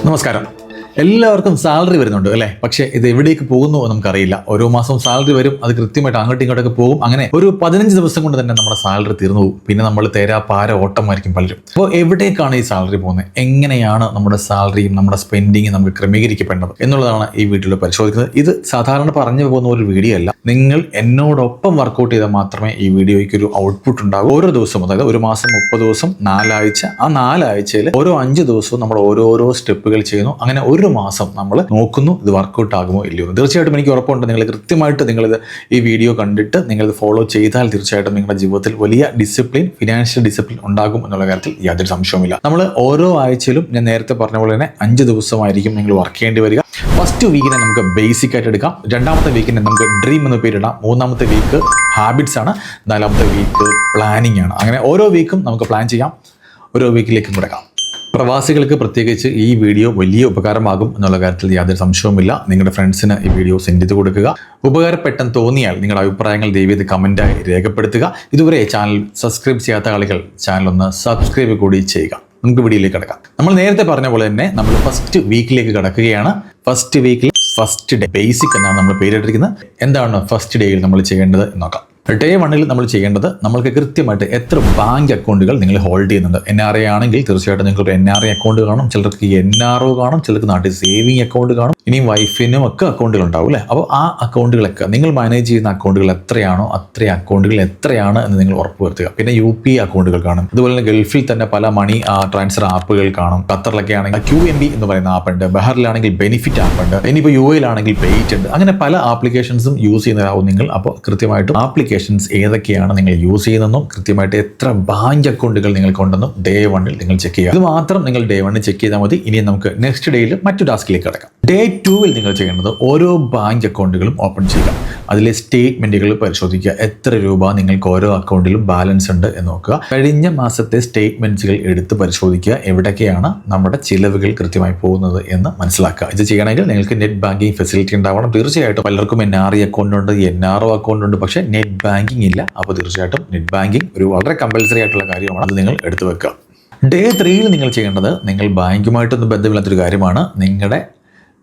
നമസ്കാരം. എല്ലാവർക്കും സാലറി വരുന്നുണ്ട് അല്ലേ? പക്ഷേ ഇത് എവിടേക്ക് പോകുന്നു എന്ന് നമുക്കറിയില്ല. ഓരോ മാസവും സാലറി വരും, അത് കൃത്യമായിട്ട് അങ്ങോട്ടും ഇങ്ങോട്ടൊക്കെ പോകും. അങ്ങനെ ഒരു 15 ദിവസം കൊണ്ട് തന്നെ നമ്മുടെ സാലറി തീർന്നു പോകും. പിന്നെ നമ്മൾ തേരാ പാര ഓട്ടമായിരിക്കും പലരും. അപ്പോൾ എവിടേക്കാണ് ഈ സാലറി പോകുന്നത്, എങ്ങനെയാണ് നമ്മുടെ സാലറിയും നമ്മുടെ സ്പെൻഡിങ്ങും നമുക്ക് ക്രമീകരിക്കപ്പെടേണ്ടത് എന്നുള്ളതാണ് ഈ വീഡിയോയിൽ പരിശോധിക്കുന്നത്. ഇത് സാധാരണ പറഞ്ഞു പോകുന്ന ഒരു വീഡിയോ അല്ല. നിങ്ങൾ എന്നോടൊപ്പം വർക്കൗട്ട് ചെയ്താൽ മാത്രമേ ഈ വീഡിയോയ്ക്ക് ഒരു ഔട്ട്പുട്ട് ഉണ്ടാകൂ. ഓരോ ദിവസവും, അതായത് ഒരു മാസം 30 ദിവസം, 4 ആഴ്ച, ആ 4 ആഴ്ചയിൽ ഓരോ 5 ദിവസവും നമ്മൾ ഓരോരോ സ്റ്റെപ്പുകൾ ചെയ്യുന്നു. അങ്ങനെ ഒരു മാസം നമ്മൾ നോക്കുന്നു ഇത് വർക്കൗട്ട് ആകുമോ ഇല്ലയോ. തീർച്ചയായിട്ടും എനിക്ക് ഉറപ്പുണ്ട് നിങ്ങൾ കൃത്യമായിട്ട് നിങ്ങളിത് ഈ വീഡിയോ കണ്ടിട്ട് നിങ്ങളിത് ഫോളോ ചെയ്താൽ തീർച്ചയായിട്ടും നിങ്ങളുടെ ജീവിതത്തിൽ വലിയ ഡിസിപ്ലിൻ, ഫിനാൻഷ്യൽ ഡിസിപ്ലിൻ ഉണ്ടാകും എന്നുള്ള കാര്യത്തിൽ യാതൊരു സംശയവുമില്ല. നമ്മൾ ഓരോ ആഴ്ചയിലും ഞാൻ നേരത്തെ പറഞ്ഞ പോലെ തന്നെ 5 ദിവസമായിരിക്കും നിങ്ങൾ വർക്ക് ചെയ്യേണ്ടി വരിക. ഫസ്റ്റ് വീക്കിനെ നമുക്ക് ബേസിക് ആയിട്ട് എടുക്കാം, രണ്ടാമത്തെ വീക്കിനെ നമുക്ക് ഡ്രീം എന്ന് പേരിടാം, മൂന്നാമത്തെ വീക്ക് ഹാബിറ്റ്സ് ആണ്, നാലാമത്തെ വീക്ക് പ്ലാനിങ് ആണ്. അങ്ങനെ ഓരോ വീക്കും നമുക്ക് പ്ലാൻ ചെയ്യാം, ഓരോ വീക്കിലേക്കും കിടക്കാം. പ്രവാസികൾക്ക് പ്രത്യേകിച്ച് ഈ വീഡിയോ വലിയ ഉപകാരമാകും എന്നുള്ള കാര്യത്തിൽ യാതൊരു സംശയവുമില്ല. നിങ്ങളുടെ ഫ്രണ്ട്സിന് ഈ വീഡിയോ സെൻഡ് ചെയ്ത് കൊടുക്കുക. ഉപകാരപ്പെട്ടെന്ന് തോന്നിയാൽ നിങ്ങളുടെ അഭിപ്രായങ്ങൾ ദയവേത് കമൻറ്റായി രേഖപ്പെടുത്തുക. ഇതുവരെ ചാനൽ സബ്സ്ക്രൈബ് ചെയ്യാത്ത ആളുകൾ ചാനൽ ഒന്ന് സബ്സ്ക്രൈബ് കൂടി ചെയ്യുക. നമുക്ക് വീഡിയോയിലേക്ക് കിടക്കാം. നമ്മൾ നേരത്തെ പറഞ്ഞ പോലെ തന്നെ നമ്മൾ ഫസ്റ്റ് വീക്കിലേക്ക് കിടക്കുകയാണ്. ഫസ്റ്റ് വീക്കിൽ ഫസ്റ്റ് ഡേ ബേസിക് എന്നാണ് നമ്മൾ പേരിട്ടിരിക്കുന്നത്. എന്താണ് ഫസ്റ്റ് ഡേയിൽ നമ്മൾ ചെയ്യേണ്ടത് എന്ന് നോക്കാം. ഡേ 1 നമ്മൾ ചെയ്യേണ്ടത്, നമ്മൾക്ക് കൃത്യമായിട്ട് എത്ര ബാങ്ക് അക്കൗണ്ടുകൾ നിങ്ങൾ ഹോൾഡ് ചെയ്യുന്നുണ്ട്. NRI ആണെങ്കിൽ തീർച്ചയായിട്ടും നിങ്ങൾക്ക് NRI അക്കൗണ്ട് കാണും, ചിലർക്ക് NRO കാണും, ചിലർക്ക് നാട്ടിൽ സേവിങ് അക്കൗണ്ട് കാണും, ഇനിയും വൈഫിനും ഒക്കെ അക്കൗണ്ടുകൾ ഉണ്ടാവും അല്ലേ? അപ്പോൾ ആ അക്കൗണ്ടുകളൊക്കെ നിങ്ങൾ മാനേജ് ചെയ്യുന്ന അക്കൗണ്ടുകൾ എത്രയാണോ അത്രയും അക്കൗണ്ടുകൾ എത്രയാണ് എന്ന് നിങ്ങൾ ഉറപ്പുവരുത്തുക. പിന്നെ UPI അക്കൗണ്ടുകൾ കാണും, അതുപോലെ തന്നെ ഗൾഫിൽ തന്നെ പല മണി ട്രാൻസ്ഫർ ആപ്പുകൾ കാണും. ഖത്തറിലൊക്കെ ആണെങ്കിൽ QNB എന്ന് പറയുന്ന ആപ്പ് ഉണ്ട്, ബഹറിലാണെങ്കിൽ ബെനിഫിറ്റ് ആപ്പ് ഉണ്ട്, ഇനിയിപ്പോൾ UAE ലാണെങ്കിൽ പേയ്റ്റ് ഉണ്ട്. അങ്ങനെ പല ആപ്ലിക്കേഷൻസും യൂസ് ചെയ്യുന്നതാവും നിങ്ങൾ. അപ്പോൾ കൃത്യമായിട്ടും ആപ്ലിക്കേഷൻസ് ഏതൊക്കെയാണ് നിങ്ങൾ യൂസ് ചെയ്യുന്നതെന്നും കൃത്യമായിട്ട് എത്ര ബാങ്ക് അക്കൗണ്ടുകൾ നിങ്ങൾക്കുണ്ടെന്നും ഡേ 1 നിങ്ങൾ ചെക്ക് ചെയ്യുക. ഇത് മാത്രം നിങ്ങൾ ഡേ 1 ചെക്ക് ചെയ്താൽ മതി. ഇനി നമുക്ക് നെക്സ്റ്റ് ഡേയിൽ മറ്റു ടാസ്കിലേക്ക് കിടക്കാം. ഡേ 2 നിങ്ങൾ ചെയ്യേണ്ടത് ഓരോ ബാങ്ക് അക്കൗണ്ടുകളും ഓപ്പൺ ചെയ്യുക. അതിലെ സ്റ്റേറ്റ്മെന്റുകൾ പരിശോധിക്കുക. എത്ര രൂപ നിങ്ങൾക്ക് ഓരോ അക്കൗണ്ടിലും ബാലൻസ് ഉണ്ട് എന്ന് നോക്കുക. കഴിഞ്ഞ മാസത്തെ സ്റ്റേറ്റ്മെന്റ്സുകൾ എടുത്ത് പരിശോധിക്കുക. എവിടേക്കാണ് നമ്മുടെ ചിലവുകൾ കൃത്യമായി പോകുന്നത് എന്ന് മനസ്സിലാക്കുക. ഇത് ചെയ്യണമെങ്കിൽ നിങ്ങൾക്ക് നെറ്റ് ബാങ്കിങ് ഫെസിലിറ്റി ഉണ്ടാവണം. തീർച്ചയായിട്ടും പലർക്കും NRI അക്കൗണ്ട് ഉണ്ട്, NRO അക്കൗണ്ട് ഉണ്ട്, പക്ഷേ നെറ്റ് ബാങ്കിങ് ഇല്ല. അപ്പോൾ തീർച്ചയായിട്ടും നെറ്റ് ബാങ്കിങ് ഒരു വളരെ കമ്പൽസറി ആയിട്ടുള്ള കാര്യമാണ്. അത് നിങ്ങൾ എടുത്തു വെക്കുക. ഡേ 3 നിങ്ങൾ ചെയ്യേണ്ടത്, നിങ്ങൾ ബാങ്കുമായിട്ടൊന്നും ബന്ധമില്ലാത്തൊരു കാര്യമാണ്.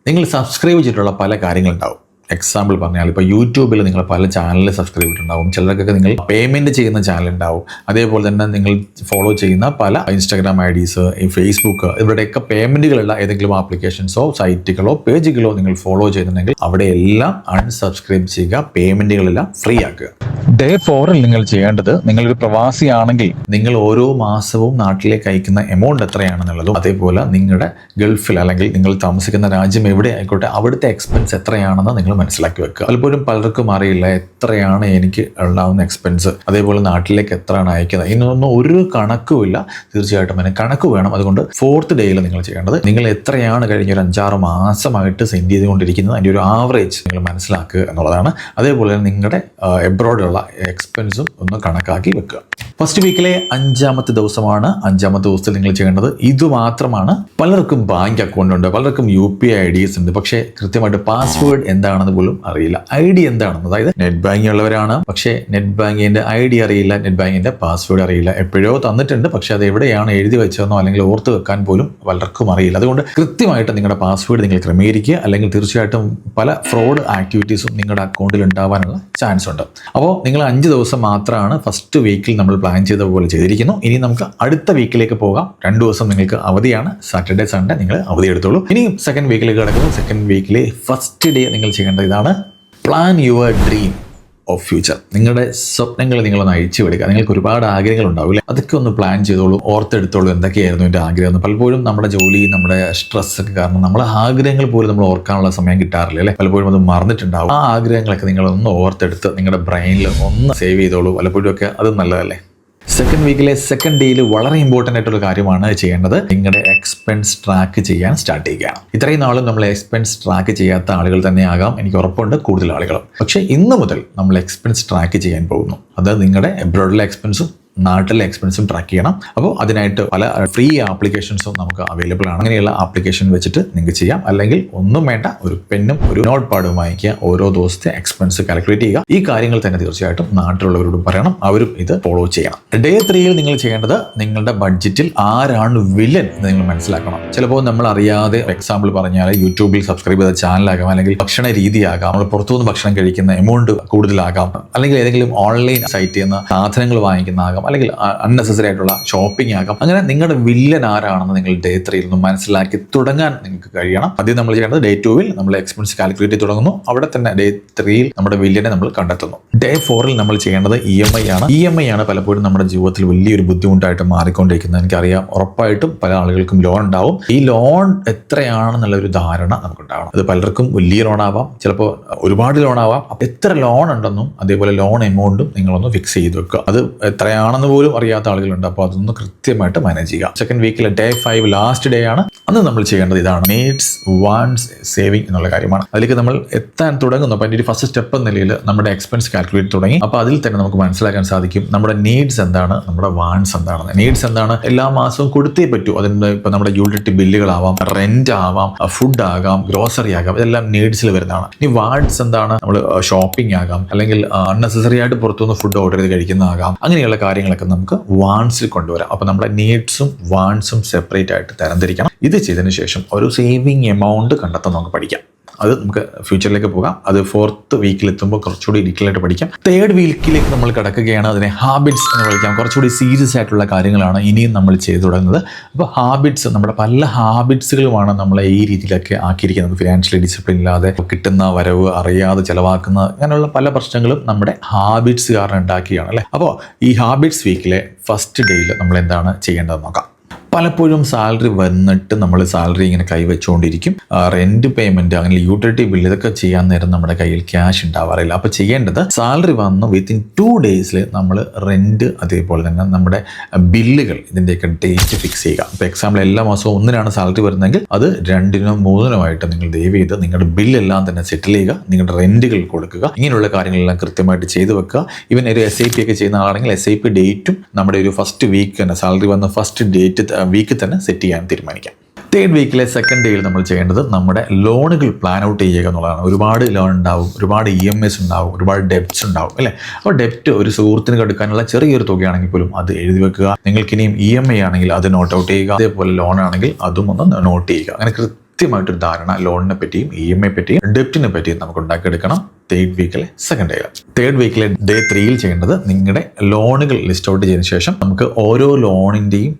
നിങ്ങൾ സബ്സ്ക്രൈബ് ചെയ്തിട്ടുള്ള പല കാര്യങ്ങളുണ്ടാവും. എക്സാമ്പിൾ പറഞ്ഞാൽ ഇപ്പോൾ യൂട്യൂബിൽ നിങ്ങൾ പല ചാനലിൽ സബ്സ്ക്രൈബ് ചെയ്തിട്ടുണ്ടാവും, ചിലർക്കൊക്കെ നിങ്ങൾ പേയ്മെൻറ്റ് ചെയ്യുന്ന ചാനൽ ഉണ്ടാവും. അതേപോലെ തന്നെ നിങ്ങൾ ഫോളോ ചെയ്യുന്ന പല ഇൻസ്റ്റാഗ്രാം IDs, ഈ ഫേസ്ബുക്ക്, ഇവിടെയൊക്കെ പേയ്മെൻറ്റുകളുള്ള ഏതെങ്കിലും ആപ്ലിക്കേഷൻസോ സൈറ്റുകളോ പേജുകളോ നിങ്ങൾ ഫോളോ ചെയ്യുന്നുണ്ടെങ്കിൽ അവിടെയെല്ലാം അൺസബ്സ്ക്രൈബ് ചെയ്യുക, പേയ്മെൻറ്റുകളെല്ലാം ഫ്രീ ആക്കുക. ഡേ 4 നിങ്ങൾ ചെയ്യേണ്ടത്, നിങ്ങളൊരു പ്രവാസിയാണെങ്കിൽ നിങ്ങൾ ഓരോ മാസവും നാട്ടിലേക്ക് അയക്കുന്ന എമൗണ്ട് എത്രയാണെന്നുള്ളതും, അതേപോലെ നിങ്ങളുടെ ഗൾഫിൽ അല്ലെങ്കിൽ നിങ്ങൾ താമസിക്കുന്ന രാജ്യം എവിടെ ആയിക്കോട്ടെ അവിടുത്തെ എക്സ്പെൻസ് എത്രയാണെന്ന് നിങ്ങൾ മനസ്സിലാക്കി വെക്കുക. പലപ്പോഴും പലർക്കും അറിയില്ല എത്രയാണ് എനിക്ക് ഉണ്ടാകുന്ന എക്സ്പെൻസ്, അതേപോലെ നാട്ടിലേക്ക് എത്രയാണ് അയക്കുന്നത്, ഇതിനൊന്നും ഒരു കണക്കുമില്ല. തീർച്ചയായിട്ടും അതിന് കണക്ക് വേണം. അതുകൊണ്ട് 4th ഡേയിൽ നിങ്ങൾ ചെയ്യേണ്ടത്, നിങ്ങൾ എത്രയാണ് കഴിഞ്ഞ ഒരു 5-6 മാസമായിട്ട് സെൻഡ് ചെയ്തുകൊണ്ടിരിക്കുന്നത് അതിൻ്റെ ഒരു ആവറേജ് നിങ്ങൾ മനസ്സിലാക്കുക എന്നുള്ളതാണ്. അതേപോലെ തന്നെ നിങ്ങളുടെ എബ്രോഡുള്ള എക്സ്പെൻസും ഒന്ന് കണക്കാക്കി വെക്കുക. ഫസ്റ്റ് വീക്കിലെ 5ാമത്തെ ദിവസമാണ്. 5ാമത്തെ ദിവസത്തിൽ നിങ്ങൾ ചെയ്യേണ്ടത് ഇതുമാത്രമാണ്. പലർക്കും ബാങ്ക് അക്കൗണ്ട് ഉണ്ട്, പലർക്കും UPI IDs ഉണ്ട്, പക്ഷേ കൃത്യമായിട്ട് പാസ്വേഡ് എന്താണെന്ന് പോലും അറിയില്ല. ID എന്താണെന്ന്, അതായത് നെറ്റ് ബാങ്കിങ് ഉള്ളവരാണ്, പക്ഷേ നെറ്റ് ബാങ്കിങ്ങിന്റെ ID അറിയില്ല, നെറ്റ് ബാങ്കിങ്ങിന്റെ പാസ്വേഡ് അറിയില്ല. എപ്പോഴോ തന്നിട്ടുണ്ട്, പക്ഷേ അത് എവിടെയാണ് എഴുതി വെച്ചതെന്നോ അല്ലെങ്കിൽ ഓർത്ത് വെക്കാൻ പോലും പലർക്കും അറിയില്ല. അതുകൊണ്ട് കൃത്യമായിട്ട് നിങ്ങളുടെ പാസ്വേഡ് നിങ്ങൾ ക്രമീകരിക്കുക, അല്ലെങ്കിൽ തീർച്ചയായിട്ടും പല ഫ്രോഡ് ആക്ടിവിറ്റീസും നിങ്ങളുടെ അക്കൗണ്ടിൽ ഉണ്ടാവാനുള്ള ചാൻസ് ഉണ്ട്. അപ്പോൾ നിങ്ങൾ 5 ദിവസം മാത്രമാണ് ഫസ്റ്റ് വീക്കിൽ നമ്മൾ പ്ലാൻ ചെയ്ത പോലെ ചെയ്തിരിക്കുന്നു. ഇനി നമുക്ക് അടുത്ത വീക്കിലേക്ക് പോകാം. 2 ദിവസം നിങ്ങൾക്ക് അവധിയാണ്, സാറ്റർഡേ സൺഡേ നിങ്ങൾ അവധി എടുത്തോളൂ. ഇനിയും സെക്കൻഡ് വീക്കിലേക്ക് കിടക്കുന്നു. സെക്കൻഡ് വീക്കിലെ ഫസ്റ്റ് ഡേ നിങ്ങൾ ചെയ്യേണ്ടത് ഇതാണ്, plan your dream of future. നിങ്ങളുടെ സ്വപ്നങ്ങൾ നിങ്ങളൊന്ന് അഴിച്ചു വിടുക. നിങ്ങൾക്ക് ഒരുപാട് ആഗ്രഹങ്ങൾ ഉണ്ടാവില്ലേ, അതൊക്കെ ഒന്ന് പ്ലാൻ ചെയ്തോളൂ, ഓർത്തെടുത്തോളൂ എന്തൊക്കെയായിരുന്നു എൻ്റെ ആഗ്രഹം. പലപ്പോഴും നമ്മുടെ ജോലി, നമ്മുടെ സ്ട്രെസ് ഒക്കെ കാരണം നമ്മുടെ ആഗ്രഹങ്ങൾ പോലും നമ്മൾ ഓർക്കാനുള്ള സമയം കിട്ടാറില്ല അല്ലേ? പലപ്പോഴും അത് മറന്നിട്ടുണ്ടാവും. ആ ആഗ്രഹങ്ങളൊക്കെ നിങ്ങളൊന്ന് ഓർത്തെടുത്ത് നിങ്ങളുടെ ബ്രെയിനിൽ ഒന്ന് സേവ് ചെയ്തോളൂ. പലപ്പോഴും ഒക്കെ അത് നല്ലതല്ലേ? സെക്കൻഡ് വീക്കിലെ സെക്കൻഡ് ഡേയിൽ വളരെ ഇമ്പോർട്ടൻ്റ് ആയിട്ടുള്ള കാര്യമാണ് ചെയ്യേണ്ടത്. നിങ്ങളുടെ എക്സ്പെൻസ് ട്രാക്ക് ചെയ്യാൻ സ്റ്റാർട്ട് ചെയ്യുകയാണ്. ഇത്രയും നാളും നമ്മൾ എക്സ്പെൻസ് ട്രാക്ക് ചെയ്യാത്ത ആളുകൾ തന്നെയാകാം, എനിക്ക് ഉറപ്പുണ്ട് കൂടുതൽ ആളുകളും. പക്ഷേ ഇന്ന് മുതൽ നമ്മൾ എക്സ്പെൻസ് ട്രാക്ക് ചെയ്യാൻ പോകുന്നു. അത് നിങ്ങളുടെ എബ്രോഡിലെ എക്സ്പെൻസും നാട്ടിലെ എക്സ്പെൻസും ട്രാക്ക് ചെയ്യണം. അപ്പോൾ അതിനായിട്ട് പല ഫ്രീ ആപ്ലിക്കേഷൻസും നമുക്ക് അവൈലബിൾ ആണ്. അങ്ങനെയുള്ള ആപ്ലിക്കേഷൻ വെച്ചിട്ട് നിങ്ങൾക്ക് ചെയ്യാം. അല്ലെങ്കിൽ ഒന്നും വേണ്ട, ഒരു പെന്നും ഒരു നോട്ട് പാഡും വാങ്ങിക്കുക, ഓരോ ദിവസത്തെ എക്സ്പെൻസ് കാൽക്കുലേറ്റ് ചെയ്യുക. ഈ കാര്യങ്ങൾ തന്നെ തീർച്ചയായിട്ടും നാട്ടിലുള്ളവരോടും പറയണം, അവരും ഇത് ഫോളോ ചെയ്യണം. ഡേ 3 നിങ്ങൾ ചെയ്യേണ്ടത് നിങ്ങളുടെ ബഡ്ജറ്റിൽ ആരാണ് വില്ലൻ എന്ന് നിങ്ങൾ മനസ്സിലാക്കണം. ചിലപ്പോൾ നമ്മൾ അറിയാതെ, എക്സാമ്പിൾ പറഞ്ഞാൽ യൂട്യൂബിൽ സബ്സ്ക്രൈബ് ചെയ്ത ചാനലാകാം, അല്ലെങ്കിൽ ഭക്ഷണ രീതിയാകാം, നമ്മൾ പുറത്തുനിന്ന് ഭക്ഷണം കഴിക്കുന്ന എമൗണ്ട് കൂടുതലാകാം, അല്ലെങ്കിൽ ഏതെങ്കിലും ഓൺലൈൻ സൈറ്റിൽ നിന്ന് സാധനങ്ങൾ വാങ്ങിക്കുന്നതാകാം, അല്ലെങ്കിൽ അൺനെസസറി ആയിട്ടുള്ള ഷോപ്പിംഗ് ആകാം. അങ്ങനെ നിങ്ങളുടെ വില്ലൻ ആരാണെന്ന് നിങ്ങൾ ഡേ 3 നിന്ന് മനസ്സിലാക്കി തുടങ്ങാൻ നിങ്ങൾക്ക് കഴിയണം. ആദ്യം നമ്മൾ ചെയ്യേണ്ടത് ഡേ 2 നമ്മൾ എക്സ്പെൻസ് കാൽക്കുലേറ്റ് തുടങ്ങുന്നു. അവിടെ തന്നെ ഡേ 3 നമ്മുടെ വില്ലനെ നമ്മൾ കണ്ടെത്തുന്നു. ഡേ 4 നമ്മൾ ചെയ്യേണ്ടത് EMI ആണ്. EMI ആണ് പലപ്പോഴും നമ്മുടെ ജീവിതത്തിൽ വലിയൊരു ബുദ്ധിമുട്ടായിട്ട് മാറിക്കൊണ്ടിരിക്കുന്നത്. എനിക്കറിയാം, ഉറപ്പായിട്ടും പല ആളുകൾക്കും ലോൺ ഉണ്ടാവും. ഈ ലോൺ എത്രയാണെന്നുള്ള ഒരു ധാരണ നമുക്കുണ്ടാവണം. അത് പലർക്കും വലിയ ലോൺ ആവാം, ചിലപ്പോൾ ഒരുപാട് ലോൺ ആവാം. എത്ര ലോൺ ഉണ്ടെന്നും അതേപോലെ ലോൺ എമൗണ്ടും നിങ്ങളൊന്ന് ഫിക്സ് ചെയ്ത് വെക്കുക. അത് എത്രയാണെന്ന് പോലും അറിയാത്ത ആളുകളുണ്ട്. അപ്പോൾ അതൊന്ന് കൃത്യമായിട്ട് മാനേജ് ചെയ്യുക. സെക്കൻഡ് വീക്കിലെ ഡേ 5 ലാസ്റ്റ് ഡേ ആണ്. അന്ന് നമ്മൾ ചെയ്യേണ്ടത് ഇതാണ്, നീഡ്സ് വാണ്ട്സ് സേവിങ് എന്നുള്ള കാര്യമാണ്. അതിലേക്ക് നമ്മൾ എത്താൻ തുടങ്ങുന്നു. അപ്പോൾ അതിൻ്റെ ഒരു ഫസ്റ്റ് സ്റ്റെപ്പ് എന്ന നിലയിൽ നമ്മുടെ എക്സ്പെൻസ് കാൽക്കുലേറ്റ് തുടങ്ങി. അപ്പോൾ അതിൽ തന്നെ നമുക്ക് മനസ്സിലാക്കാൻ സാധിക്കും നമ്മുടെ നീഡ്സ് എന്താണ്, നമ്മുടെ വാണ്ട്സ് എന്താണെന്ന്. നീഡ്സ് എന്താണ്, എല്ലാ മാസവും കൊടുത്തേ പറ്റൂ. അതിൻ്റെ ഇപ്പോൾ നമ്മുടെ യൂട്ടിലിറ്റി ബില്ലുകളാവാം, റെന്റ് ആവാം, ഫുഡ് ആകാം, ഗ്രോസറി ആകാം, ഇതെല്ലാം നീഡ്സിൽ വരുന്നതാണ്. ഇനി വാണ്ട്സ് എന്താണ്, നമ്മൾ ഷോപ്പിംഗ് ആകാം, അല്ലെങ്കിൽ അൺനെസസറി ആയിട്ട് പുറത്തുനിന്ന് ഫുഡ് ഓർഡർ ചെയ്ത് കഴിക്കുന്നതാകാം. അങ്ങനെയുള്ള കാര്യങ്ങളൊക്കെ നമുക്ക് വാണ്ട്സിൽ കൊണ്ടുവരാം. അപ്പോൾ നമ്മുടെ നീഡ്സും വാണ്ട്സും സെപ്പറേറ്റ് ആയിട്ട് തരംതിരിക്കണം. ഇത് ചെയ്തതിന് ശേഷം ഒരു സേവിങ് എമൗണ്ട് കണ്ടെത്താൻ നമുക്ക് പഠിക്കാം. അത് നമുക്ക് ഫ്യൂച്ചറിലേക്ക് പോകാം. അത് 4th വീക്കിലെത്തുമ്പോൾ കുറച്ചുകൂടി ഡീറ്റെയിൽ ആയിട്ട് പഠിക്കാം. 3rd വീക്കിലേക്ക് നമ്മൾ കിടക്കുകയാണ്. അതിനെ ഹാബിറ്റ്സ് എന്ന് വിളിക്കാം. കുറച്ചുകൂടി സീരിയസ് ആയിട്ടുള്ള കാര്യങ്ങളാണ് ഇനിയും നമ്മൾ ചെയ്തു തുടങ്ങുന്നത്. അപ്പോൾ ഹാബിറ്റ്സ്, നമ്മുടെ പല ഹാബിറ്റ്സുകളുമാണ് നമ്മളെ ഈ രീതിയിലൊക്കെ ആക്കിയിരിക്കുന്നത്. ഫിനാൻഷ്യലി ഡിസിപ്ലിൻ ഇല്ലാതെ കിട്ടുന്ന വരവ് അറിയാതെ ചിലവാക്കുന്ന, അങ്ങനെയുള്ള പല പ്രശ്നങ്ങളും നമ്മുടെ ഹാബിറ്റ്സ് കാരണം ഉണ്ടാക്കിയാണ് അല്ലേ. അപ്പോൾ ഈ ഹാബിറ്റ്സ് വീക്കിലെ ഫസ്റ്റ് ഡേയിൽ നമ്മൾ എന്താണ് ചെയ്യേണ്ടതെന്ന് നോക്കാം. പലപ്പോഴും സാലറി വന്നിട്ട് നമ്മൾ സാലറി ഇങ്ങനെ കൈവച്ചുകൊണ്ടിരിക്കും. റെന്റ് പേയ്മെന്റ്, അങ്ങനെ യൂട്ടിലിറ്റി ബില്ല്, ഇതൊക്കെ ചെയ്യാൻ നേരം നമ്മുടെ കയ്യിൽ ക്യാഷ് ഉണ്ടാവാറില്ല. അപ്പോൾ ചെയ്യേണ്ടത്, സാലറി വന്ന് വിത്തിൻ 2 ഡേയ്സിൽ നമ്മൾ റെന്റ് അതേപോലെ തന്നെ നമ്മുടെ ബില്ലുകൾ, ഇതിൻ്റെയൊക്കെ ഡേറ്റ് ഫിക്സ് ചെയ്യുക. ഇപ്പോൾ എക്സാമ്പിൾ എല്ലാ മാസവും 1-നാണ് സാലറി വരുന്നതെങ്കിൽ അത് 2-നോ 3-നോ ആയിട്ട് നിങ്ങൾ ദയവ് ചെയ്ത് നിങ്ങളുടെ ബില്ലെല്ലാം തന്നെ സെറ്റിൽ ചെയ്യുക. നിങ്ങളുടെ റെന്റുകൾ കൊടുക്കുക. ഇങ്ങനെയുള്ള കാര്യങ്ങളെല്ലാം കൃത്യമായിട്ട് ചെയ്തു വെക്കുക. ഈവൻ ഒരു SIP ഒക്കെ ചെയ്യുന്ന ആളാണെങ്കിൽ SIP ഡേറ്റും നമ്മുടെ ഒരു ഫസ്റ്റ് വീക്ക് തന്നെ, സാലറി വന്ന ഫസ്റ്റ് ഡേറ്റ് വീക്ക് തന്നെ സെറ്റ് ചെയ്യാൻ തീരുമാനിക്കാം. 3rd വീക്കിലെ സെക്കൻഡ് ഡേയിൽ നമ്മൾ ചെയ്യേണ്ടത് നമ്മുടെ ലോണുകൾ പ്ലാൻ ഔട്ട് ചെയ്യുക എന്നുള്ളതാണ്. ഒരുപാട് ലോൺ ഉണ്ടാവും, ഒരുപാട് EMIs ഉണ്ടാവും, ഒരുപാട് ഡെപ്റ്റ്സ് ഉണ്ടാവും അല്ലേ. അപ്പോൾ ഡെപ്റ്റ് ഒരു സുഹൃത്തിന് എടുക്കാനുള്ള ചെറിയൊരു തുകയാണെങ്കിൽ പോലും അത് എഴുതി വെക്കുക. നിങ്ങൾക്കിനിയും EMI ആണെങ്കിൽ അത് നോട്ട് ഔട്ട് ചെയ്യുക. അതേപോലെ ലോൺ ആണെങ്കിൽ അതും ഒന്ന് നോട്ട് ചെയ്യുക. അങ്ങനെ കൃത്യമായിട്ടൊരു ധാരണ ലോണിനെ പറ്റിയും EMI പറ്റിയും ഡെപ്റ്റിനെ പറ്റിയും നമുക്ക് ഉണ്ടാക്കിയെടുക്കണം 3rd വീക്കിലെ സെക്കൻഡ് ഡേയിൽ. 3rd വീക്കിലെ ഡേ 3 ചെയ്യേണ്ടത് നിങ്ങളുടെ ലോണുകൾ ലിസ്റ്റ് ഔട്ട് ചെയ്തതിനു ശേഷം നമുക്ക് ഓരോ ലോണിൻ്റെയും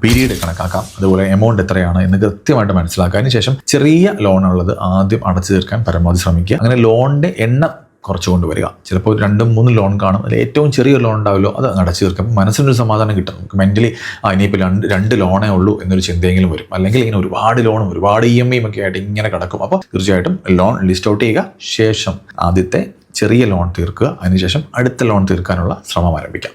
പീരീഡ് കണക്കാക്കാം. അതുപോലെ എമൗണ്ട് എത്രയാണ് എന്ന് കൃത്യമായിട്ട് മനസ്സിലാക്കുക. അതിനുശേഷം ചെറിയ ലോണുള്ളത് ആദ്യം അടച്ചു തീർക്കാൻ പരമാവധി ശ്രമിക്കുക. അങ്ങനെ ലോണിൻ്റെ എണ്ണം കുറച്ച് കൊണ്ടുവരിക. ചിലപ്പോൾ 2-3 ലോൺ കാണും. അതിൽ ഏറ്റവും ചെറിയ ലോൺ ഉണ്ടാവുമല്ലോ, അത് അടച്ചു തീർക്കുമ്പോൾ മനസ്സിനൊരു സമാധാനം കിട്ടും. നമുക്ക് മെൻ്റലി ഇനിയിപ്പോൾ 2 ലോണേ ഉള്ളൂ എന്നൊരു ചിന്തയെങ്കിലും വരും. അല്ലെങ്കിൽ ഇങ്ങനെ ഒരുപാട് ലോണും ഒരുപാട് EMI ഒക്കെ ആയിട്ട് ഇങ്ങനെ കിടക്കും. അപ്പോൾ തീർച്ചയായിട്ടും ലോൺ ലിസ്റ്റ് ഔട്ട് ചെയ്യുക. ശേഷം ആദ്യത്തെ ചെറിയ ലോൺ തീർക്കുക. അതിനുശേഷം അടുത്ത ലോൺ തീർക്കാനുള്ള ശ്രമം ആരംഭിക്കാം.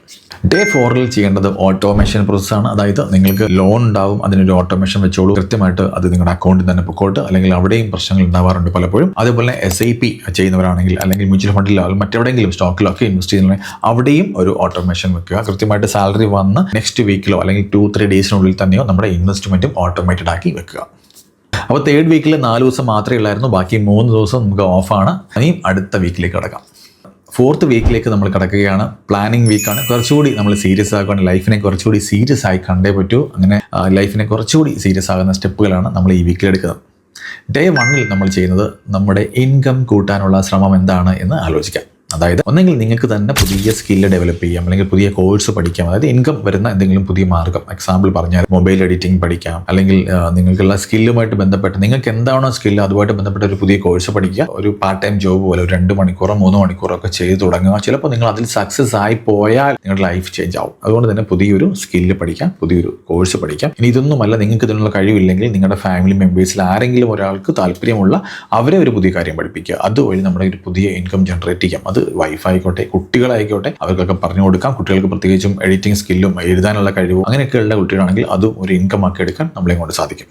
ഡേ 4 ചെയ്യേണ്ടത് ഓട്ടോമേഷൻ പ്രോസസ്സാണ്. അതായത് നിങ്ങൾക്ക് ലോൺ ഉണ്ടാവും, അതിനൊരു ഓട്ടോമേഷൻ വെച്ചോളൂ. കൃത്യമായിട്ട് അത് നിങ്ങളുടെ അക്കൗണ്ടിൽ തന്നെ പൊക്കോട്ട്. അല്ലെങ്കിൽ അവിടെയും പ്രശ്നങ്ങൾ ഉണ്ടാവാറുണ്ട് പലപ്പോഴും. അതേപോലെ SIP ചെയ്യുന്നവരാണെങ്കിൽ, അല്ലെങ്കിൽ മ്യൂച്വൽ ഫണ്ടിലോ മറ്റെവിടെയെങ്കിലും സ്റ്റോക്കിലോ ഒക്കെ ഇൻവെസ്റ്റ് ചെയ്യുന്നവരെ അവിടെയും ഒരു ഓട്ടോമേഷൻ വെക്കുക. കൃത്യമായിട്ട് സാലറി വന്ന് നെക്സ്റ്റ് വീക്കിലോ അല്ലെങ്കിൽ 2-3 ഡേയ്സിനുള്ളിൽ തന്നെയോ നമ്മുടെ ഇൻവെസ്റ്റ്മെൻറ്റും ഓട്ടോമേറ്റഡ് ആക്കി വെക്കുക. അപ്പോൾ 3rd വീക്കിൽ 4 ദിവസം മാത്രമേ ഉള്ളായിരുന്നു. ബാക്കി 3 ദിവസം നമുക്ക് ഓഫാണ്. ഇനിയും അടുത്ത വീക്കിലേക്ക് കിടക്കാം. 4th വീക്കിലേക്ക് നമ്മൾ കിടക്കുകയാണ്. പ്ലാനിങ് വീക്കാണ്. കുറച്ചുകൂടി നമ്മൾ സീരിയസ് ആക്കുകയാണ്. ലൈഫിനെ കുറച്ചുകൂടി സീരിയസ് ആയി കണ്ടേ പറ്റൂ. അങ്ങനെ ലൈഫിനെ കുറച്ചുകൂടി സീരിയസ് ആകുന്ന സ്റ്റെപ്പുകളാണ് നമ്മൾ ഈ വീക്കിൽ എടുക്കുന്നത്. ഡേ 1 നമ്മൾ ചെയ്യുന്നത് നമ്മുടെ ഇൻകം കൂട്ടാനുള്ള ശ്രമം എന്താണ് എന്ന് ആലോചിക്കാം. അതായത് ഒന്നെങ്കിൽ നിങ്ങൾക്ക് തന്നെ പുതിയ സ്കില്ല് ഡെവലപ്പ് ചെയ്യാം, അല്ലെങ്കിൽ പുതിയ കോഴ്സ് പഠിക്കാം. അതായത് ഇൻകം വരുന്ന എന്തെങ്കിലും പുതിയ മാർഗ്ഗം. എക്സാമ്പിൾ പറഞ്ഞാൽ മൊബൈൽ എഡിറ്റിംഗ് പഠിക്കാം, അല്ലെങ്കിൽ നിങ്ങൾക്കുള്ള സ്കില്ലുമായിട്ട് ബന്ധപ്പെട്ട് നിങ്ങൾക്ക് എന്താണോ സ്കില്ല് അതുമായിട്ട് ബന്ധപ്പെട്ട ഒരു പുതിയ കോഴ്സ് പഠിക്കുക. ഒരു പാർട്ട് ടൈം ജോബ് പോലെ ഒരു 2 മണിക്കൂറോ 3 മണിക്കൂറോ ഒക്കെ ചെയ്ത് തുടങ്ങുക. ചിലപ്പോൾ നിങ്ങൾ അതിൽ സക്സസ് ആയി പോയാൽ നിങ്ങളുടെ ലൈഫ് ചേഞ്ച് ആവും. അതുകൊണ്ട് തന്നെ പുതിയൊരു സ്കില്ല് പഠിക്കാം, പുതിയൊരു കോഴ്സ് പഠിക്കാം. ഇനി ഇതൊന്നുമല്ല, നിങ്ങൾക്ക് ഇതിനുള്ള കഴിവില്ലെങ്കിൽ നിങ്ങളുടെ ഫാമിലി മെമ്പേഴ്സിൽ ആരെങ്കിലും ഒരാൾക്ക് താല്പര്യമുള്ള അവരെ ഒരു പുതിയ കാര്യം പഠിപ്പിക്കുക. അതുവഴി നമ്മുടെ ഒരു പുതിയ ഇൻകം ജനറേറ്റ് ചെയ്യാം. അത് വൈഫ് ആയിക്കോട്ടെ, കുട്ടികളായിക്കോട്ടെ, അവർക്കൊക്കെ പറഞ്ഞു കൊടുക്കാം. കുട്ടികൾക്ക് പ്രത്യേകിച്ചും എഡിറ്റിംഗ് സ്കില്ലും എഴുതാനുള്ള കഴിവും അങ്ങനെയൊക്കെയുള്ള കുട്ടികളാണെങ്കിൽ അതും ഒരു ഇൻകം ആക്കി എടുക്കാൻ നമ്മളെ കൊണ്ട് സാധിക്കും.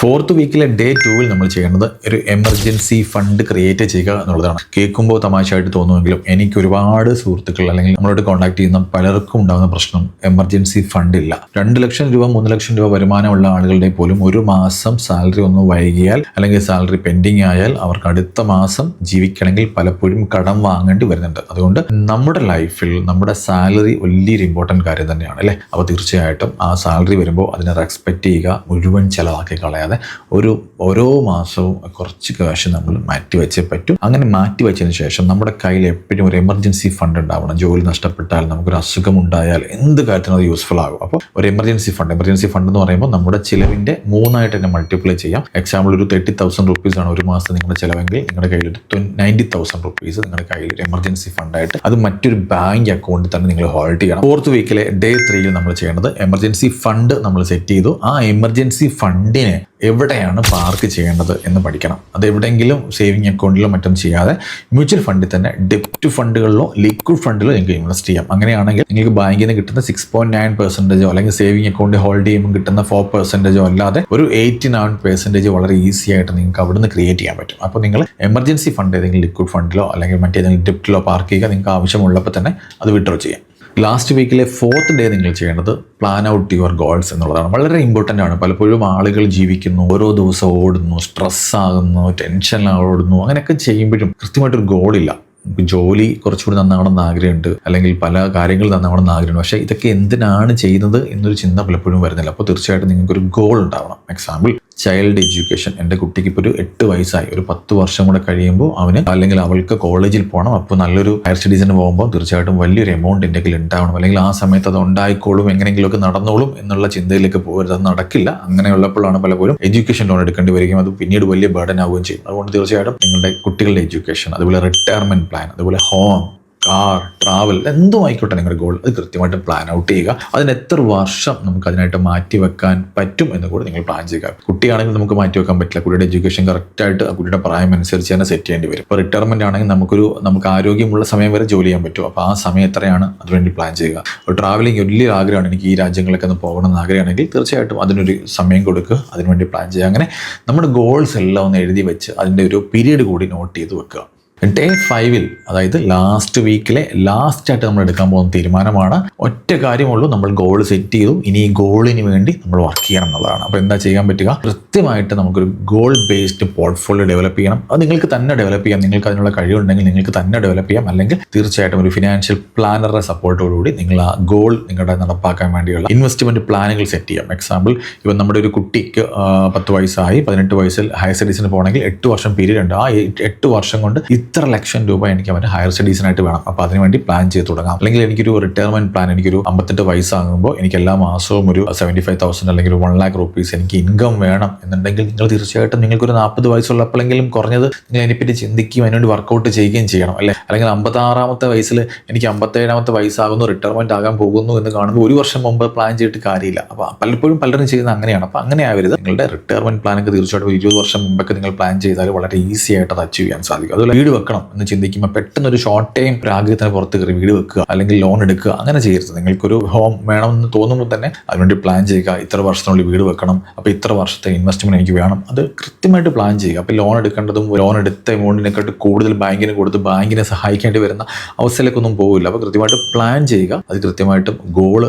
4th വീക്കിലെ ഡേ 2 നമ്മൾ ചെയ്യേണ്ടത് ഒരു എമർജൻസി ഫണ്ട് ക്രിയേറ്റ് ചെയ്യുക എന്നുള്ളതാണ്. കേൾക്കുമ്പോൾ തമാശയായിട്ട് തോന്നുമെങ്കിലും എനിക്ക് ഒരുപാട് സുഹൃത്തുക്കൾ അല്ലെങ്കിൽ നമ്മളോട് കോൺടാക്ട് ചെയ്യുന്ന പലർക്കും ഉണ്ടാകുന്ന പ്രശ്നം എമർജൻസി ഫണ്ട് ഇല്ല. 2 ലക്ഷം രൂപ 3 ലക്ഷം രൂപ വരുമാനമുള്ള ആളുകളുടെ പോലും ഒരു മാസം സാലറി ഒന്ന് വൈകിയാൽ അല്ലെങ്കിൽ സാലറി പെൻഡിങ് ആയാൽ അവർക്ക് അടുത്ത മാസം ജീവിക്കണമെങ്കിൽ പലപ്പോഴും കടം വാങ്ങേണ്ടി വരുന്നുണ്ട്. അതുകൊണ്ട് നമ്മുടെ ലൈഫിൽ നമ്മുടെ സാലറി വലിയൊരു ഇമ്പോർട്ടൻറ്റ് കാര്യം തന്നെയാണ് അല്ലേ. അപ്പോൾ തീർച്ചയായിട്ടും ആ സാലറി വരുമ്പോൾ അതിനെ റെസ്പെക്റ്റ് ചെയ്യുക, മുഴുവൻ ചിലവാക്കി കളയാതെ ഓരോ മാസവും കുറച്ച് കാശ് നമ്മൾ മാറ്റി വെച്ചേ പറ്റും. അങ്ങനെ മാറ്റി വെച്ചതിന് ശേഷം നമ്മുടെ കയ്യിൽ എപ്പോഴും ഒരു എമർജൻസി ഫണ്ട് ഉണ്ടാവണം. ജോലി നഷ്ടപ്പെട്ടാൽ, നമുക്കൊരു അസുഖം ഉണ്ടായാൽ, എന്ത് കാര്യത്തിനും അത് യൂസ്ഫുൾ ആകും. അപ്പോൾ ഒരു എമർജൻസി ഫണ്ട് എന്ന് പറയുമ്പോൾ നമ്മുടെ ചിലവിൻ്റെ 3 തന്നെ മൾട്ടിപ്ലൈ ചെയ്യാം. എക്സാമ്പിൾ ഒരു 30,000 റുപ്പീസ് ആണ് ഒരു മാസം നിങ്ങളുടെ ചിലവെങ്കിൽ നിങ്ങളുടെ കയ്യിൽ 90,000 റുപ്പീസ് നിങ്ങളുടെ കയ്യിൽ ഒരു എമർജൻസി ഫണ്ടായിട്ട് അത് മറ്റൊരു ബാങ്ക് അക്കൗണ്ടിൽ തന്നെ നിങ്ങൾ ഹോൾഡ് ചെയ്യണം. 4th വീക്കിലെ ഡേ 3 നമ്മൾ ചെയ്യേണ്ടത് എമർജൻസി ഫണ്ട് നമ്മൾ സെറ്റ് ചെയ്തു. ആ എമർജൻസി ഫണ്ടിനെ എവിടെയാണ് പാർക്ക് ചെയ്യേണ്ടത് എന്ന് പഠിക്കണം. അത് എവിടെയെങ്കിലും സേവിങ് അക്കൗണ്ടിലോ മറ്റും ചെയ്യാതെ മ്യൂച്വൽ ഫണ്ടിൽ തന്നെ ഡെപ്റ്റ് ഫണ്ടുകളിലോ ലിക്വിഡ് ഫണ്ടിലോ നിങ്ങൾക്ക് ഇൻവെസ്റ്റ് ചെയ്യാം. അങ്ങനെയാണെങ്കിൽ നിങ്ങൾക്ക് ബാങ്കിൽ നിന്ന് കിട്ടുന്ന 6.9% അല്ലെങ്കിൽ സേവിങ് അക്കൗണ്ട് ഹോൾഡ് ചെയ്യുമ്പോൾ കിട്ടുന്ന 4% അല്ലാതെ ഒരു 89% വളരെ ഈസി ആയിട്ട് നിങ്ങൾക്ക് അവിടുന്ന് ക്രിയേറ്റ് ചെയ്യാൻ പറ്റും. അപ്പോൾ നിങ്ങൾ എമർജൻസി ഫണ്ട് ഏതെങ്കിലും ലിക്വിഡ് ഫണ്ടിലോ അല്ലെങ്കിൽ മറ്റേതെങ്കിലും ഡെപ്റ്റിലോ പാർക്ക് ചെയ്യുക. നിങ്ങൾക്ക് ആവശ്യമുള്ളപ്പോൾ തന്നെ അത് വിഡ്രോ ചെയ്യാം. ലാസ്റ്റ് വീക്കിലെ 4th ഡേ നിങ്ങൾ ചെയ്യേണ്ടത് പ്ലാൻ ഔട്ട് യുവർ ഗോൾസ് എന്നുള്ളതാണ്. വളരെ ഇമ്പോർട്ടൻ്റ് ആണ്. പലപ്പോഴും ആളുകൾ ജീവിക്കുന്നു, ഓരോ ദിവസം ഓടുന്നു, സ്ട്രെസ്സാകുന്നു, ടെൻഷൻ ഓടുന്നു. അങ്ങനെയൊക്കെ ചെയ്യുമ്പോഴും കൃത്യമായിട്ടൊരു ഗോളില്ല. ജോലി കുറച്ചുകൂടി നന്നാവണമെന്ന് ആഗ്രഹമുണ്ട്, അല്ലെങ്കിൽ പല കാര്യങ്ങൾ നന്നാവണമെന്ന് ആഗ്രഹമുണ്ട്. പക്ഷേ ഇതൊക്കെ എന്തിനാണ് ചെയ്യുന്നത് എന്നൊരു ചിന്ത പലപ്പോഴും വരുന്നില്ല. അപ്പോൾ തീർച്ചയായിട്ടും നിങ്ങൾക്കൊരു ഗോൾ ഉണ്ടാവണം. Example child education. എൻ്റെ കുട്ടിക്ക് ഇപ്പോൾ ഒരു 8 വയസ്സായി, ഒരു 10 വർഷം കൂടെ കഴിയുമ്പോൾ അവന് അല്ലെങ്കിൽ അവൾക്ക് കോളേജിൽ പോകണം. അപ്പോൾ നല്ലൊരു ഹയർ സ്റ്റഡീസിന് പോകുമ്പോൾ തീർച്ചയായിട്ടും വലിയൊരു എമൗണ്ട് എൻ്റെ കയ്യിൽ ഉണ്ടാവണം, അല്ലെങ്കിൽ ആ സമയത്ത് അത് ഉണ്ടായിക്കോളും, എങ്ങനെയെങ്കിലുമൊക്കെ നടന്നോളും എന്നുള്ള ചിന്തയിലേക്ക് പോകരുത്. അത് നടക്കില്ല. അങ്ങനെയുള്ളപ്പോഴാണ് പലപ്പോഴും എഡ്യൂക്കേഷൻ ലോൺ എടുക്കേണ്ടി വരികയും അത് പിന്നീട് വലിയ ബർഡൻ ആവുകയും ചെയ്യും. അതുകൊണ്ട് തീർച്ചയായിട്ടും നിങ്ങളുടെ കുട്ടികളുടെ എഡ്യൂക്കേഷൻ, അതുപോലെ റിട്ടയർമെൻറ്റ് പ്ലാൻ, അതുപോലെ ഹോം, കാർ, ട്രാവൽ, എന്തും ആയിക്കോട്ടെ നിങ്ങളുടെ ഗോൾ, അത് കൃത്യമായിട്ട് പ്ലാൻ ഔട്ട് ചെയ്യുക. അതിന് എത്ര വർഷം നമുക്ക് അതിനായിട്ട് മാറ്റി വെക്കാൻ പറ്റും എന്ന് കൂടി നിങ്ങൾ പ്ലാൻ ചെയ്യുക. കുട്ടിയാണെങ്കിൽ നമുക്ക് മാറ്റി വെക്കാൻ പറ്റില്ല. കുട്ടിയുടെ എഡ്യൂക്കേഷൻ കറക്റ്റായിട്ട് ആ കുട്ടിയുടെ പ്രായം അനുസരിച്ച് തന്നെ സെറ്റ് ചെയ്യേണ്ടി വരും. ഇപ്പോൾ റിട്ടയർമെൻറ്റ് ആണെങ്കിൽ നമുക്ക് ആരോഗ്യമുള്ള സമയം വരെ ജോലി ചെയ്യാൻ പറ്റും. അപ്പോൾ ആ സമയം എത്രയാണ് അതിനുവേണ്ടി പ്ലാൻ ചെയ്യുക. ഒരു ട്രാവലിംഗ് വലിയൊരു ആഗ്രഹമാണ്, എനിക്ക് ഈ രാജ്യങ്ങളൊക്കെ ഒന്ന് പോകണമെന്ന് ആഗ്രഹമാണെങ്കിൽ തീർച്ചയായിട്ടും അതിനൊരു സമയം കൊടുക്കുക, അതിനുവേണ്ടി പ്ലാൻ ചെയ്യുക. അങ്ങനെ നമ്മുടെ ഗോൾസ് എല്ലാം ഒന്ന് എഴുതി വെച്ച് അതിൻ്റെ ഒരു പീരീഡ് കൂടി നോട്ട് ചെയ്ത് വെക്കുക. ഡേ 5 അതായത് ലാസ്റ്റ് വീക്കിലെ ലാസ്റ്റായിട്ട് നമ്മൾ എടുക്കാൻ പോകുന്ന തീരുമാനമാണ്. ഒറ്റ കാര്യമുള്ളൂ, നമ്മൾ ഗോൾ സെറ്റ് ചെയ്തു, ഇനി ഈ ഗോളിന് വേണ്ടി നമ്മൾ വർക്ക് ചെയ്യണം എന്നുള്ളതാണ്. അപ്പോൾ എന്താ ചെയ്യാൻ പറ്റുക? കൃത്യമായിട്ട് നമുക്കൊരു ഗോൾ ബേസ്ഡ് പോർട്ട്ഫോളിയോ ഡെവലപ്പ് ചെയ്യണം. അത് നിങ്ങൾക്ക് തന്നെ ഡെവലപ്പ് ചെയ്യാം. നിങ്ങൾക്ക് അതിനുള്ള കഴിവുണ്ടെങ്കിൽ നിങ്ങൾക്ക് തന്നെ ഡെവലപ്പ് ചെയ്യാം. അല്ലെങ്കിൽ തീർച്ചയായിട്ടും ഒരു ഫിനാൻഷ്യൽ പ്ലാനറുടെ സപ്പോർട്ടോടുകൂടി നിങ്ങൾ ആ ഗോൾ നിങ്ങളുടെ നടപ്പാക്കാൻ വേണ്ടിയുള്ള ഇൻവെസ്റ്റ്മെൻറ്റ് പ്ലാനുകൾ സെറ്റ് ചെയ്യാം. എക്സാമ്പിൾ ഇപ്പം നമ്മുടെ ഒരു കുട്ടിക്ക് 10 വയസ്സായി, 18 വയസ്സിൽ ഹയർ സ്റ്റഡീസിന് പോകണമെങ്കിൽ 8 വർഷം പീരീഡ് ഉണ്ട്. ആ 8 വർഷം കൊണ്ട് ഇത്ര ലക്ഷം രൂപ എനിക്ക് അവൻ്റെ ഹയർ സ്റ്റഡീസിനായിട്ട് വേണം. അപ്പോൾ അതിനുവേണ്ടി പ്ലാൻ ചെയ്ത് തുടങ്ങാം. അല്ലെങ്കിൽ എനിക്കൊരു റിട്ടയർമെൻറ്റ് പ്ലാൻ, എനിക്കൊരു 58 വയസ്സാകുമ്പോൾ എനിക്ക് എല്ലാ മാസവും ഒരു 75,000 അല്ലെങ്കിൽ 1 lakh rupees എനിക്ക് ഇൻകം വേണം എന്നുണ്ടെങ്കിൽ നിങ്ങൾ തീർച്ചയായിട്ടും നിങ്ങൾക്കൊരു 40 വയസ്സുള്ളപ്പോഴെങ്കിലും കുറഞ്ഞത് നിങ്ങൾ അതിനെപ്പറ്റി ചിന്തിക്കുകയും അതിനുവേണ്ടി വർക്കൗട്ട് ചെയ്യുകയും ചെയ്യണം അല്ലേ. അല്ലെങ്കിൽ 56-ാമത്തെ വയസ്സിൽ എനിക്ക് 57-ാമത്തെ വയസ്സാകുന്നു, റിട്ടയർമെൻറ്റ് ആകാൻ പോകുന്നു എന്ന് കാണുമ്പോൾ 1 വർഷം മുമ്പ് പ്ലാൻ ചെയ്തിട്ട് കാര്യമില്ല. അപ്പോൾ പലപ്പോഴും പലരും ചെയ്യുന്നത് അങ്ങനെയാണ്. അപ്പോൾ അങ്ങനെ ആവരുത്. നിങ്ങളുടെ റിട്ടയർമെൻറ്റ് പ്ലാനൊക്കെ തീർച്ചയായിട്ടും 20 വർഷം മുമ്പൊക്കെ നിങ്ങൾ പ്ലാൻ ചെയ്താൽ വളരെ ഈസി ആയിട്ട് അത് അച്ചീവ് ചെയ്യാൻ സാധിക്കും. അതുപോലെ വീട് വെക്കണം എന്ന് ചിന്തിക്കുമ്പോൾ പെട്ടെന്ന് ഒരു ഷോർട്ട് ടൈം ആഗ്രഹത്തിന് പുറത്ത് കയറി വീട് വെക്കുക അല്ലെങ്കിൽ ലോൺ എടുക്കുക, അങ്ങനെ ചെയ്യരുത്. നിങ്ങൾക്കൊരു ഹോം വേണമെന്ന് തോന്നുമ്പോൾ തന്നെ അതിനുവേണ്ടി പ്ലാൻ ചെയ്യുക. ഇത്ര വർഷത്തിനുള്ളിൽ വീട് വെക്കണം, അപ്പോൾ ഇത്ര വർഷത്തെ ഇൻവെസ്റ്റ്മെൻറ്റ് എനിക്ക് വേണം, അത് കൃത്യമായിട്ട് പ്ലാൻ ചെയ്യുക. അപ്പോൾ ലോൺ എടുക്കേണ്ടതും ലോൺ എടുത്ത എമൗണ്ടിനെക്കാട്ട് കൂടുതൽ ബാങ്കിന് കൊടുത്ത് ബാങ്കിനെ സഹായിക്കേണ്ടി വരുന്ന അവസ്ഥയിലേക്കൊന്നും പോകില്ല. അപ്പോൾ കൃത്യമായിട്ട് പ്ലാൻ ചെയ്യുക. അത് കൃത്യമായിട്ടും ഗോൾ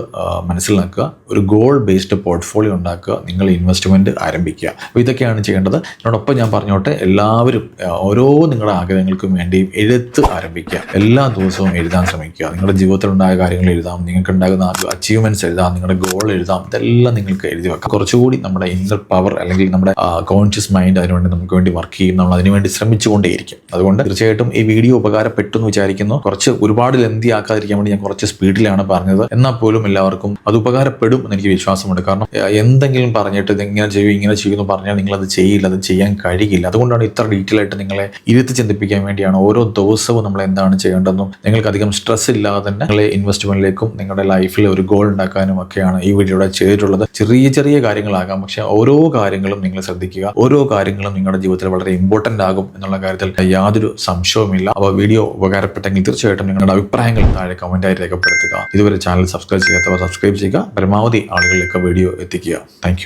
മനസ്സിലാക്കുക. ഒരു ഗോൾ ബേസ്ഡ് പോർട്ട്ഫോളിയോ ഉണ്ടാക്കുക. നിങ്ങൾ ഇൻവെസ്റ്റ്മെൻറ്റ് ആരംഭിക്കുക. അപ്പോൾ ഇതൊക്കെയാണ് ചെയ്യേണ്ടത്. ഇതിനോടൊപ്പം ഞാൻ പറഞ്ഞോട്ടെ, എല്ലാവരും ഓരോ നിങ്ങളുടെ ആഗ്രഹങ്ങൾക്കും വേണ്ടിയും എഴുത്ത് ആരംഭിക്കുക. എല്ലാ ദിവസവും എഴുതാൻ ശ്രമിക്കുക. നിങ്ങളുടെ ജീവിതത്തിലുണ്ടായ കാര്യങ്ങൾ എഴുതാം, നിങ്ങൾക്കുണ്ടാകുന്ന അച്ചീവ്മെൻറ്റ്സ് എഴുതാം, നിങ്ങളുടെ ഗോൾ എഴുതാം. ഇതെല്ലാം നിങ്ങൾക്ക് എഴുതി വെക്കാം. കുറച്ചുകൂടി നമ്മുടെ ഇന്നർ പവർ അല്ലെങ്കിൽ നമ്മുടെ കോൺഷ്യസ് മൈൻഡ് അതിനുവേണ്ടി നമുക്ക് വേണ്ടി വർക്ക് ചെയ്യും. നമ്മൾ അതിനുവേണ്ടി ശ്രമിച്ചുകൊണ്ടേയിരിക്കും. അതുകൊണ്ട് തീർച്ചയായിട്ടും ഈ വീഡിയോ ഉപകാരപ്പെട്ടു എന്ന് വിചാരിക്കുന്നു. ഒരുപാട് ലെന്തി ആക്കാതിരിക്കാൻ വേണ്ടി ഞാൻ കുറച്ച് സ്പീഡിലാണ് പറഞ്ഞത്. എന്നാൽ പോലും എല്ലാവർക്കും അത് ഉപകാരപ്പെടും എന്ന് എനിക്ക് വിശ്വാസമുണ്ട്. കാരണം എന്തെങ്കിലും പറഞ്ഞിട്ട് ഇങ്ങനെ ചെയ്യുമെന്ന് പറഞ്ഞാൽ നിങ്ങളത് ചെയ്യില്ല, അത് ചെയ്യാൻ കഴിയില്ല. അതുകൊണ്ടാണ് ഇത്ര ഡീറ്റെയിൽ ആയിട്ട് നിങ്ങളെ ഇരുത്തി ചിന്തിപ്പിക്കാൻ വേണ്ടിയാണ് ഓരോ ദിവസവും നമ്മൾ എന്താണ് ചെയ്യേണ്ടതെന്നും നിങ്ങൾക്ക് അധികം സ്ട്രെസ് ഇല്ലാതെ തന്നെ നിങ്ങളെ ഇൻവെസ്റ്റ്മെന്റിലേക്കും നിങ്ങളുടെ ലൈഫിൽ ഒരു ഗോൾ ഉണ്ടാക്കാനും ഒക്കെയാണ് ഈ വീഡിയോയുടെ ചെയ്തിട്ടുള്ളത്. ചെറിയ കാര്യങ്ങളാകാം, പക്ഷെ ഓരോ കാര്യങ്ങളും നിങ്ങൾ ശ്രദ്ധിക്കുക. ഓരോ കാര്യങ്ങളും നിങ്ങളുടെ ജീവിതത്തിൽ വളരെ ഇമ്പോർട്ടൻ്റ് ആകും എന്നുള്ള കാര്യത്തിൽ യാതൊരു സംശയവുമില്ല. അപ്പോൾ വീഡിയോ ഉപകാരപ്പെട്ടെങ്കിൽ തീർച്ചയായിട്ടും നിങ്ങളുടെ അഭിപ്രായങ്ങൾ താഴെ കമന്റായി രേഖപ്പെടുത്തുക. ഇതുവരെ ചാനൽ സബ്സ്ക്രൈബ് ചെയ്യാത്തവർ സബ്സ്ക്രൈബ് ചെയ്യുക. പരമാവധി ആളുകളിലേക്ക് വീഡിയോ എത്തിക്കുക. താങ്ക്